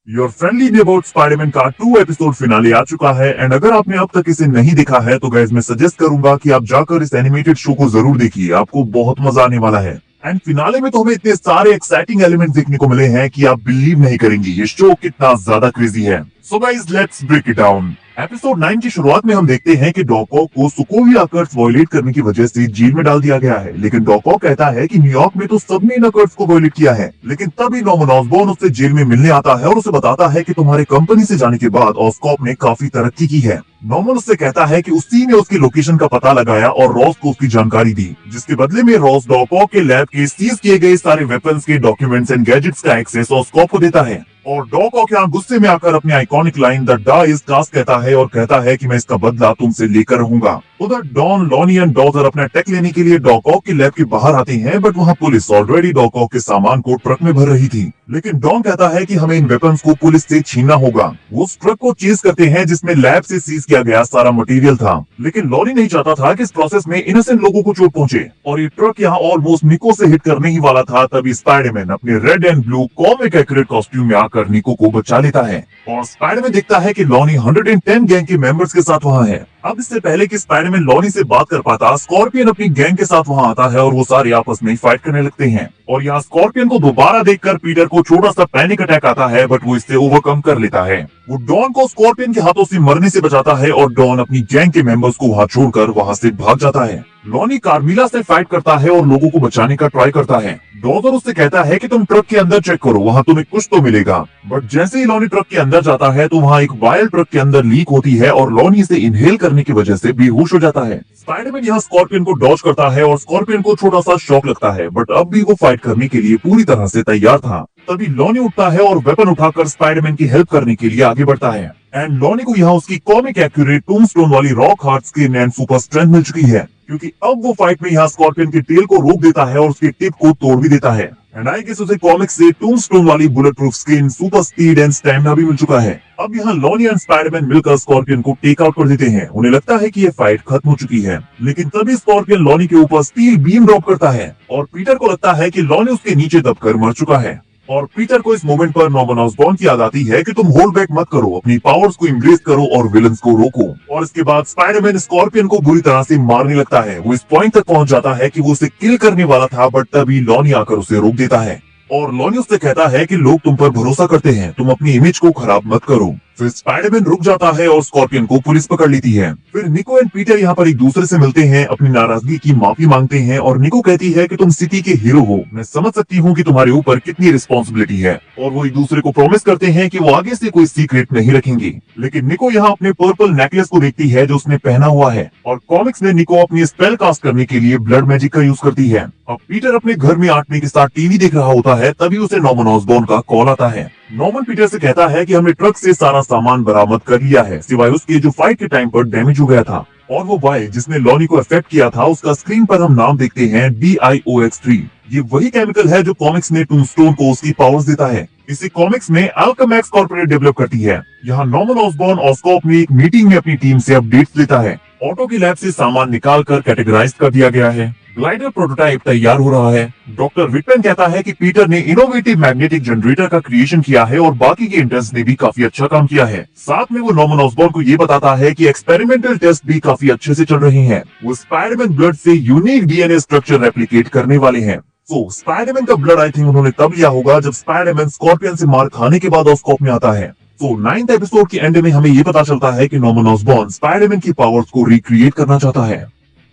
Your friendly neighbourhood Spiderman का 2 episode finale आ चुका है एंड अगर आपने अब तक इसे नहीं देखा है तो गाइस मैं सजेस्ट करूंगा कि आप जाकर इस एनिमेटेड शो को जरूर देखिए, आपको बहुत मजा आने वाला है। एंड फिनाले में तो हमें इतने सारे एक्साइटिंग एलिमेंट्स देखने को मिले हैं कि आप बिलीव नहीं करेंगे ये शो कितना ज्यादा क्रेजी है। So guys let's break it down. Episode 9 की शुरुआत में हम देखते हैं कि डॉक ऑक को सुकोविया अकर्ड्स वायलेट करने की वजह से जेल में डाल दिया गया है, लेकिन डॉक ऑक कहता है कि न्यूयॉर्क में तो सबने इन अकर्ड्स को वायलेट किया है। लेकिन तभी नॉर्मन ऑसबॉर्न उससे जेल में मिलने आता है और उसे बताता है कि तुम्हारे कंपनी से जाने के बाद ऑस्कॉप ने काफी तरक्की की है। नॉर्मन उससे कहता है कि उसी ने उसकी लोकेशन का पता लगाया और रॉस को उसकी जानकारी दी, जिसके बदले में रॉस डॉक ऑक के लैब के सीज किए गए सारे वेपन्स के डॉक्यूमेंट्स एंड गैजेट्स का एक्सेस ऑस्कॉप को देता है। और डॉक ऑक यहाँ गुस्से में आकर अपनी आइकॉनिक लाइन द डा इज कास्ट कहता है और कहता है कि मैं इसका बदला तुमसे लेकर रहूंगा। उधर डॉन, लॉनी एंड डॉटर अपना टेक लेने के लिए डॉक ऑक की लैब के बाहर आते हैं, बट वहाँ पुलिस ऑलरेडी डॉक ऑक के सामान को ट्रक में भर रही थी। लेकिन डॉन कहता है कि हमें इन वेपन्स को पुलिस से छीनना होगा। वो उस ट्रक को चेज करते हैं जिसमें लैब से सीज किया गया सारा मटेरियल था, लेकिन लॉनी नहीं चाहता था कि इस प्रोसेस में इनोसेंट लोगों को चोट पहुंचे और ये ट्रक यहाँ ऑलमोस्ट निको से हिट करने ही वाला था। तभी स्पाइडरमैन अपने red and blue comic accurate costume में आकर निको को बचा लेता है और स्पाइडरमैन देखता है कि लॉनी 110 गैंग के मेंबर्स के साथ वहाँ है। अब इससे पहले कि स्पाइडरमैन लॉनी से बात कर पाता, स्कॉर्पियन अपनी गैंग के साथ वहाँ आता है और वो सारे आपस में फाइट करने लगते हैं। और यहाँ स्कॉर्पियन को दोबारा देखकर पीटर को छोटा सा पैनिक अटैक आता है, बट वो इससे ओवरकम कर लेता है। वो डॉन को स्कॉर्पियन के हाथों से मरने से बचाता है और डॉन अपनी गैंग के मेंबर्स को वहाँ छोड़कर वहाँ से भाग जाता है। लॉनी कार्मिला से फाइट करता है और लोगों को बचाने का ट्राई करता है। डॉजर उससे कहता है कि तुम ट्रक के अंदर चेक करो, वहाँ तुम्हें कुछ तो मिलेगा। बट जैसे ही लॉनी ट्रक के अंदर जाता है तो वहाँ एक वायल ट्रक के अंदर लीक होती है और लॉनी इसे इनहेल करने की वजह से बेहोश हो जाता है। स्पाइडरमैन यहाँ स्कॉर्पियन को डॉज करता है और स्कॉर्पियन को छोटा सा शॉक लगता है, बट अब भी वो फाइट करने के लिए पूरी तरह से तैयार था। तभी लॉनी उठता है और वेपन उठाकर स्पाइडरमैन की हेल्प करने के लिए आगे बढ़ता है। एंड लॉनी को यहाँ उसकी कॉमिक एक्यूरेट टूम्बस्टोन वाली rock hard skin and super strength मिल चुकी है, क्योंकि अब वो फाइट में यहाँ स्कॉर्पियन के टेल को रोक देता है और उसकी टिप को तोड़ भी देता है। एंड आई गेस उसे कॉमिक से टूम्बस्टोन वाली bullet proof skin, super speed and stamina भी मिल चुका है। अब यहाँ लॉनी एंड स्पाइडरमैन मिलकर स्कॉर्पियन को टेक आउट कर देते हैं। उन्हें लगता है कि ये फाइट खत्म हो चुकी है, लेकिन तभी स्कॉर्पियन लॉनी के ऊपर स्टील बीम ड्रॉप करता है और पीटर को लगता है कि लॉनी उसके नीचे दबकर मर चुका है। और पीटर को इस मोमेंट पर नॉर्मन ऑसबॉर्न की याद आती है कि तुम होल्ड बैक मत करो, अपनी पावर्स को एम्ब्रेस करो और विलन्स को रोको। और इसके बाद स्पाइडरमैन स्कॉर्पियन को बुरी तरह से मारने लगता है। वो इस पॉइंट तक पहुंच जाता है कि वो उसे किल करने वाला था, बट तभी लॉनी आकर उसे रोक देता है और लॉनी उससे कहता है कि लोग तुम पर भरोसा करते हैं, तुम अपनी इमेज को खराब मत करो। फिर स्पाइडरमैन रुक जाता है और स्कॉर्पियन को पुलिस पकड़ लेती है। फिर निको एंड पीटर यहाँ पर एक दूसरे से मिलते हैं, अपनी नाराजगी की माफी मांगते हैं और निको कहती है कि तुम सिटी के हीरो हो, मैं समझ सकती हूँ कि तुम्हारे ऊपर कितनी रिस्पॉन्सिबिलिटी है। और वो एक दूसरे को प्रॉमिस करते हैं कि वो आगे से कोई सीक्रेट नहीं रखेंगे। लेकिन निको यहाँ अपने पर्पल नेकलेस को देखती है जो उसने पहना हुआ है और कॉमिक्स में निको अपनी स्पेल कास्ट करने के लिए ब्लड मैजिक का यूज करती है। अब पीटर अपने घर में आटने के साथ टीवी देख रहा होता है, तभी उसे नॉर्मन ऑसबॉर्न का कॉल आता है। नॉर्मन पीटर से कहता है कि हमने ट्रक से सारा सामान बरामद कर लिया है, सिवाय उसके जो फाइट के टाइम पर डैमेज हो गया था। और वो वाई जिसने लॉनी को अफेक्ट किया था, उसका स्क्रीन पर हम नाम देखते हैं DIOX3। ये वही केमिकल है जो कॉमिक्स में टूम्बस्टोन को उसकी पावर्स देता है। इसे कॉमिक्स में अल्केमेक्स कॉर्पोरेट डेवलप करती है। यहाँ नॉर्मन ऑसबॉर्न ऑस्कॉप में एक मीटिंग में अपनी टीम से अपडेट्स लेता है। ऑटो की लैब से सामान निकाल कर कैटेगराइज कर दिया गया है। ग्लाइडर प्रोटोटाइप तैयार हो रहा है। डॉक्टर विटमैन कहता है कि पीटर ने इनोवेटिव मैग्नेटिक जनरेटर का क्रिएशन किया है और बाकी के इंटर्न्स ने भी काफी अच्छा काम किया है। साथ में वो नॉर्मन ऑसबॉर्न को ये बताता है कि एक्सपेरिमेंटल टेस्ट भी काफी अच्छे से चल रहे हैं। वो स्पाइडरमैन ब्लड से यूनिक DNA स्ट्रक्चर रेप्लिकेट करने वाले हैं। तो स्पाइडरमैन का ब्लड आई थिंक उन्होंने तब लिया होगा जब स्पाइडरमैन स्कॉर्पियन से मार खाने के बाद ऑस्कॉप में आता है। तो 9th एपिसोड के एंड में हमें ये पता चलता है कि नॉर्मन ऑसबॉर्न स्पाइडरमैन की पावर्स को रिक्रिएट करना चाहता है।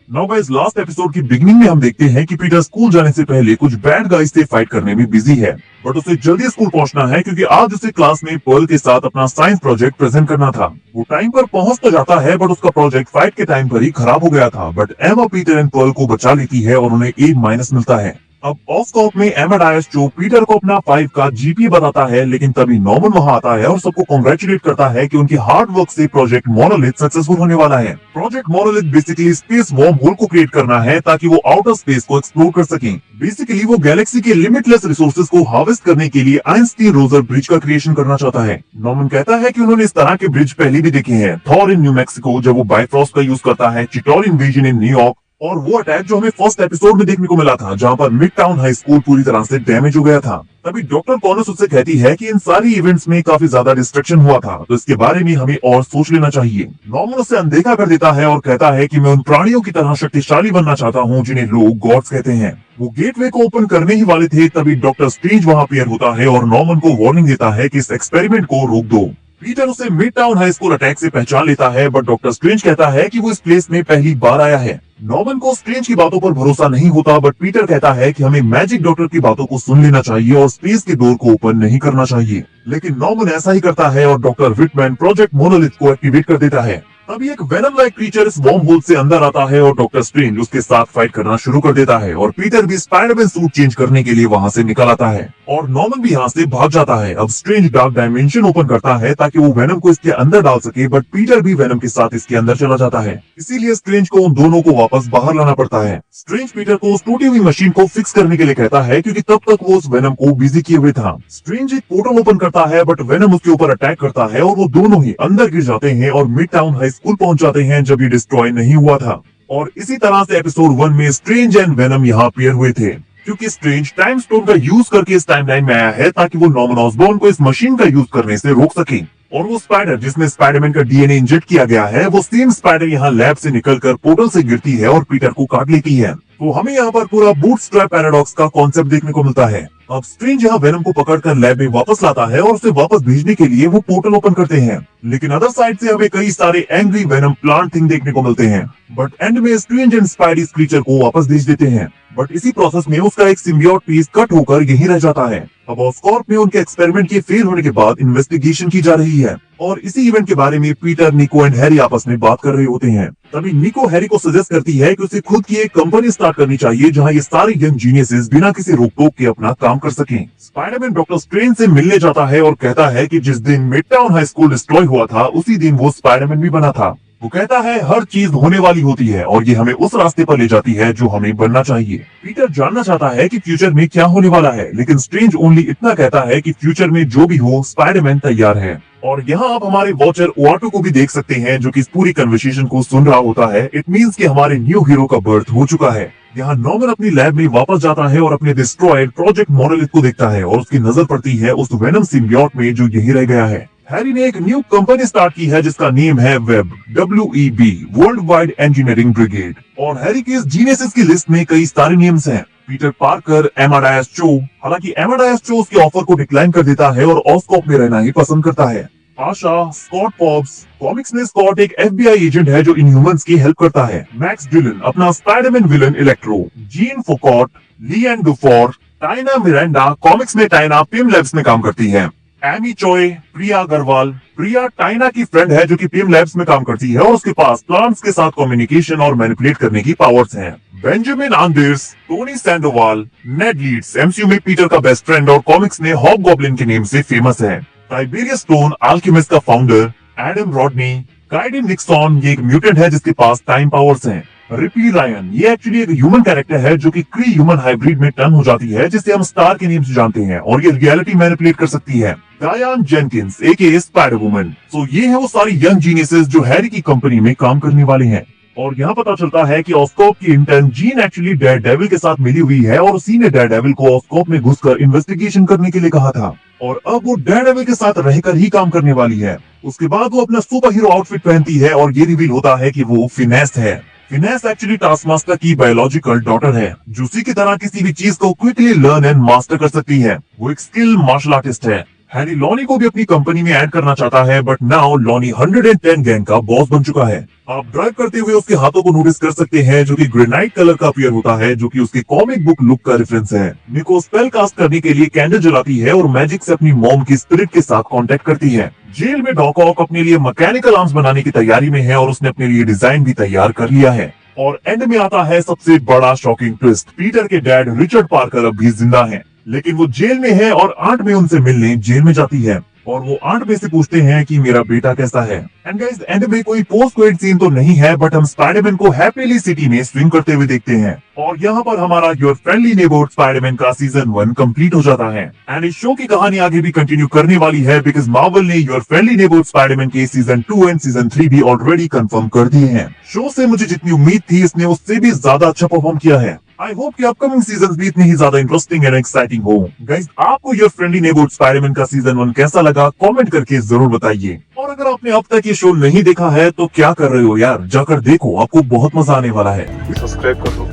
नाउ गाइस, लास्ट एपिसोड की बिगिनिंग में हम देखते हैं कि पीटर स्कूल जाने से पहले कुछ बैड गाइस से फाइट करने में बिजी है, बट उसे जल्दी स्कूल पहुंचना है क्योंकि आज उसे क्लास में पर्ल के साथ अपना साइंस प्रोजेक्ट प्रेजेंट करना था। वो टाइम पर पहुंच तो जाता है, बट उसका प्रोजेक्ट फाइट के टाइम पर ही खराब हो गया था। बट एमा पीटर एंड पर्ल को बचा लेती है और उन्हें A- मिलता है। अब ऑस्कॉप में एमा डायस जो पीटर को अपना 5 का GPA बताता है, लेकिन तभी नॉर्मन वहां आता है और सबको कांग्रेचुलेट करता है कि उनकी हार्ड वर्क से प्रोजेक्ट मोनोलिथ सक्सेसफुल होने वाला है। Project Monolith basically space wormhole को क्रिएट करना है ताकि वो आउटर स्पेस को एक्सप्लोर कर सकें। बेसिकली वो गैलेक्सी के लिमिटलेस रिसोर्सेज को हार्वेस्ट करने के लिए आइंस्टीन रोजर ब्रिज का क्रिएशन करना चाहता है। नॉर्मन कहता है कि उन्होंने इस तरह के ब्रिज पहले भी देखे हैं, थॉर इन न्यू मैक्सिको जब वो बाइफ्रॉस्ट का यूज करता है, चिटोर इन्वेजन इन न्यूयॉर्क और वो अटैक जो हमें फर्स्ट एपिसोड में देखने को मिला था, जहाँ पर मिड टाउन हाई स्कूल पूरी तरह से डैमेज हो गया था। तभी डॉक्टर कॉनस उससे कहती है कि इन सारी इवेंट्स में काफी ज्यादा डिस्ट्रक्शन हुआ था, तो इसके बारे में हमें और सोच लेना चाहिए। नॉर्मन उससे अनदेखा कर देता है और कहता है कि मैं उन प्राणियों की तरह शक्तिशाली बनना चाहता हूँ जिन्हें लोग गॉड्स कहते हैं। वो गेटवे को ओपन करने ही वाले थे, तभी डॉक्टर स्ट्रेंज वहाँ अपीयर होता है और नॉर्मन को वार्निंग देता है कि इस एक्सपेरिमेंट को रोक दो। पीटर उसे mid town high school attack से पहचान लेता है, बट डॉक्टर स्ट्रेंज कहता है कि वो इस प्लेस में पहली बार आया है। नॉर्मन को स्ट्रेंज की बातों पर भरोसा नहीं होता, बट पीटर कहता है कि हमें मैजिक डॉक्टर की बातों को सुन लेना चाहिए और स्पेस के डोर को ओपन नहीं करना चाहिए। लेकिन नॉर्मन ऐसा ही करता है और डॉक्टर विटमैन प्रोजेक्ट मोनोलिथ को एक्टिवेट कर देता है। तभी एक वेनम लाइक क्रीचर इस वॉर्म होल से अंदर आता है और डॉक्टर स्ट्रेंज उसके साथ फाइट करना शुरू कर देता है और पीटर भी स्पाइडरमैन सूट चेंज करने के लिए वहां से निकल आता है और नॉर्मन भी यहाँ से भाग जाता है। अब स्ट्रेंज डार्क डायमेंशन ओपन करता है ताकि वो वेनम को इसके अंदर डाल सके, बट पीटर भी वेनम के साथ इसके अंदर चला जाता है। इसीलिए स्ट्रेंज को उन दोनों को वापस बाहर लाना पड़ता है। स्ट्रेंज पीटर को उस टूटी हुई मशीन को फिक्स करने के लिए कहता है, क्योंकि तब तक वो उस वेनम को बिजी किए हुए था। स्ट्रेंज एक पोर्टल ओपन करता है, बट वेनम उसके ऊपर अटैक करता है और वो दोनों ही अंदर गिर जाते हैं और मिड टाउन हाई स्कूल पहुंच जाते हैं जब ये डिस्ट्रॉय नहीं हुआ था। और इसी तरह से एपिसोड 1 में स्ट्रेंज एंड वेनम यहाँ अपीयर हुए थे, क्योंकि स्ट्रेंज टाइम स्टोन का यूज करके इस टाइमलाइन में आया है ताकि वो नॉर्मन ऑसबॉर्न को इस मशीन का यूज करने से रोक सके। और वो स्पाइडर जिसमें स्पाइडरमैन का डीएनए इंजेक्ट किया गया है, वो सेम स्पाइडर यहाँ लैब से निकलकर पोर्टल से गिरती है और पीटर को काट लेती है। तो हमें यहाँ पर पूरा बूटस्ट्रैप पैराडॉक्स का कॉन्सेप्ट देखने को मिलता है। अब स्ट्रेंज यहाँ वेनम को पकड़कर लैब में वापस लाता है और उसे वापस भेजने के लिए वो पोर्टल ओपन करते हैं, लेकिन अदर साइड से हमें कई सारे एंग्री वेनम प्लांट थिंग देखने को मिलते हैं। बट एंड में स्ट्रेंज एंड स्पाइडी इस क्रीचर को वापस भेज देते हैं, बट इसी प्रोसेस में उसका एक सिम्बियोट पीस कट होकर यहीं रह जाता है। अब ऑस्कॉर्प में उनके एक्सपेरिमेंट के फेल होने के बाद इन्वेस्टिगेशन की जा रही है और इसी इवेंट के बारे में पीटर, निको एंड हैरी आपस में बात कर रहे होते हैं। तभी निको हैरी को सजेस्ट करती है कि उसे खुद की एक कंपनी स्टार्ट करनी चाहिए जहां ये सारे यंग जीनियसेस बिना किसी रोक टोक के अपना काम कर सकें। स्पाइडरमैन डॉक्टर स्ट्रेंज से मिलने जाता है और कहता है कि जिस दिन mid town high school destroy हुआ था उसी दिन वो स्पाइडरमैन भी बना था। वो कहता है हर चीज होने वाली होती है और ये हमें उस रास्ते पर ले जाती है जो हमें बनना चाहिए। पीटर जानना चाहता है कि फ्यूचर में क्या होने वाला है, लेकिन स्ट्रेंज ओनली इतना कहता है कि फ्यूचर में जो भी हो स्पाइडरमैन तैयार है। और यहाँ आप हमारे वॉचर ओआटो को भी देख सकते हैं जो कि इस पूरी कन्वर्सेशन को सुन रहा होता है। इट मींस कि हमारे न्यू हीरो का बर्थ हो चुका है। यहाँ नॉर्मन अपनी लैब में वापस जाता है और अपने डिस्ट्रॉयड प्रोजेक्ट मोनोलिथ को देखता है और उसकी नजर पड़ती है उस वेनम सिम्बियोट में जो यहीं रह गया है। हैरी ने एक न्यू कंपनी स्टार्ट की है जिसका नेम है web, WEB, world wide engineering brigade. और हैरी के इस जीनियसेस की लिस्ट में कई सारे नेम्स हैं। पीटर पार्कर, एमाडायस चो। हालांकि एमाडायस चो उसके ऑफर को डिक्लाइन कर देता है और ऑस्कॉप में रहना ही पसंद करता है। आशा, स्कॉट पॉब्स। कॉमिक्स में स्कॉट एक FBI एजेंट है जो इनह्यूमंस की हेल्प करता है। मैक्स डिलन अपना स्पाइडरमैन विलन इलेक्ट्रो। जीन फोकॉट, लिएन डुफोर, टाइना मिरांडा। कॉमिक्स में टाइना पिम लैब्स में काम करती है। एमी चॉय, प्रिया अग्रवाल। प्रिया टाइना की फ्रेंड है जो कि पिम लैब्स में काम करती है और उसके पास प्लांट्स के साथ कम्युनिकेशन और मैनिपुलेट करने की पावर्स हैं। बेंजामिन आंडर्स, टोनी सैंडोवाल, नेड लीड्स MCU में पीटर का बेस्ट फ्रेंड और कॉमिक्स में हॉबगॉब्लिन के नेम से फेमस है। टाइबेरियस स्टोन, अल्केमिस्ट का फाउंडर। एडम रॉडनी, काइडन निक्सॉन, ये एक म्यूटेंट है जिसके पास टाइम पावर्स हैं। रिपली रायन, ये एक्चुअली एक ह्यूमन कैरेक्टर है जो कि क्री ह्यूमन हाइब्रिड में टर्न हो जाती है, जिसे हम स्टार के नेम से जानते हैं और ये रियलिटी मैनिपुलेट कर सकती है। डायन जेनकिंस AKA स्पाइडर वुमन। तो ये है वो सारी यंग जीनियसेस जो हैरी की कंपनी में काम करने वाले हैं। और यहाँ पता चलता है कि ऑस्कॉप की इंटर्न जीन एक्चुअली डेयरडेविल के साथ मिली हुई है और उसी ने डेयरडेविल को ऑस्कॉप में घुसकर इन्वेस्टिगेशन करने के लिए कहा था और अब वो डेयरडेविल के साथ रहकर ही काम करने वाली है। उसके बाद वो अपना सुपर हीरो आउटफिट पहनती है और ये रिवील होता है कि वो फिनेस है। फिनेस एक्चुअली टास्कमास्टर की बायोलॉजिकल डॉटर है जो उसी की तरह किसी भी चीज को क्विकली लर्न एंड मास्टर कर सकती है। वो एक स्किल मार्शल आर्टिस्ट है। हैरी लॉनी को भी अपनी कंपनी में ऐड करना चाहता है, बट नाउ लॉनी 110 गैंग का बॉस बन चुका है। आप ड्राइव करते हुए उसके हाथों को नोटिस कर सकते हैं जो कि ग्रेनाइट कलर का अपीयर होता है, जो कि उसकी कॉमिक बुक लुक का रेफरेंस है। निको स्पेल कास्ट करने के लिए कैंडल जलाती है और मैजिक से अपनी मॉम की स्पिरिट के साथ कांटेक्ट करती है। जेल में डॉक ऑक अपने लिए मैकेनिकल आर्म्स बनाने की तैयारी में है और उसने अपने लिए डिजाइन भी तैयार कर लिया है। और एंड में आता है सबसे बड़ा शॉकिंग ट्विस्ट। पीटर के डैड रिचर्ड पार्कर अब भी जिंदा हैं, लेकिन वो जेल में है और आंट में उनसे मिलने जेल में जाती है। और वो आंट में से पूछते हैं कि मेरा बेटा कैसा है। एंड गाइस एंड में कोई पोस्ट क्रेडिट सीन तो नहीं है, बट हम स्पाइडरमैन को हैप्पीली सिटी में स्विम करते हुए देखते हैं। और यहाँ पर हमारा योर फ्रेंडली नेबरहुड स्पाइडरमैन का सीजन 1 कंप्लीट हो जाता है। एंड इस शो की कहानी आगे भी कंटिन्यू करने वाली है, बिकॉज मार्वल ने योर फ्रेंडली नेबरहुड स्पाइडरमैन के सीजन 2 एंड सीजन 3 भी ऑलरेडी कंफर्म कर दिए हैं। शो से मुझे जितनी उम्मीद थी, इसने उससे भी ज्यादा अच्छा परफॉर्म किया है। आई होप कि अपकमिंग सीजन भी इतनी ही ज्यादा इंटरेस्टिंग एंड एक्साइटिंग हो। गाइस आपको योर फ्रेंडली नेबरहुड स्पाइडरमैन का सीजन 1 कैसा लगा, कमेंट करके जरूर बताइए। और अगर आपने अब तक ये शो नहीं देखा है तो क्या कर रहे हो यार, जाकर देखो, आपको बहुत मजा आने वाला है। सब्सक्राइब कर दो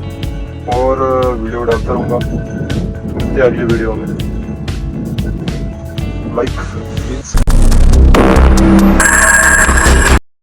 और वीडियो डालता रहूँगा। मिलते हैं अगली वीडियो में। Like please.